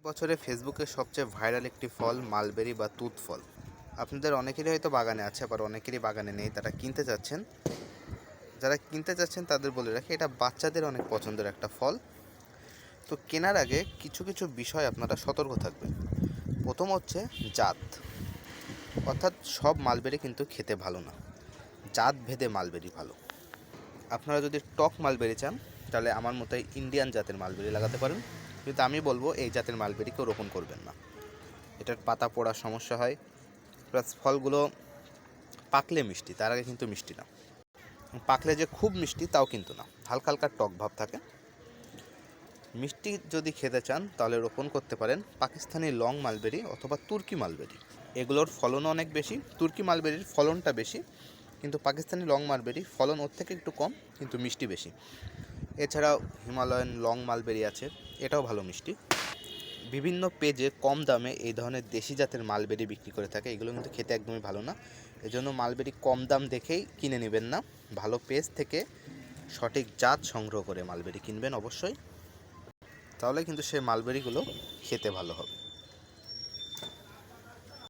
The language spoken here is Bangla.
বছরে ফেসবুকে সবচেয়ে ভাইরাল একটি ফল মালবেরি বা তুত ফল। আপনাদের অনেকেরই হয়তো বাগানে আছে, আবার অনেকেরই বাগানে নেই, তারা কিনতে চাচ্ছেন। যারা কিনতে চাচ্ছেন তাদের বলে রাখি, এটা বাচ্চাদের অনেক পছন্দের একটা ফল। তো কেনার আগে কিছু কিছু বিষয় আপনারা সতর্ক থাকবেন। প্রথম হচ্ছে জাত, অর্থাৎ সব মালবেরি কিন্তু খেতে ভালো না, জাত ভেদে মালবেরি ভালো। আপনারা যদি টক মালবেরি চান তাহলে আমার মতো ইন্ডিয়ান জাতের মালবেরি লাগাতে পারেন, কিন্তু আমি বলবো এই জাতের মালবেরি কেউ রোপণ করবেন না। এটার পাতা পোড়ার সমস্যা হয়, প্লাস ফলগুলো পাকলে মিষ্টি, তার আগে কিন্তু মিষ্টি না। পাকলে যে খুব মিষ্টি তাও কিন্তু না, হালকা হালকা টক ভাব থাকে। মিষ্টি যদি খেতে চান তাহলে রোপণ করতে পারেন পাকিস্তানি লং মালবেরি অথবা তুর্কি মালবেরি। এগুলোর ফলনও অনেক বেশি, তুর্কি মালবেরির ফলনটা বেশি, কিন্তু পাকিস্তানি লং মালবেরি ফলন ওর থেকে একটু কম, কিন্তু মিষ্টি বেশি। এছাড়াও হিমালয়ান লং মালবেরি আছে, এটাও ভালো মিষ্টি। বিভিন্ন পেজে কম দামে এই ধরনের দেশি জাতের মালবেরি বিক্রি করে থাকে, এগুলো কিন্তু খেতে একদমই ভালো না। এজন্য মালবেরি কম দাম দেখেই কিনে নেবেন না, ভালো পেজ থেকে সঠিক জাত সংগ্রহ করে মালবেরি কিনবেন অবশ্যই, তাহলে কিন্তু সেই মালবেরিগুলো খেতে ভালো হবে।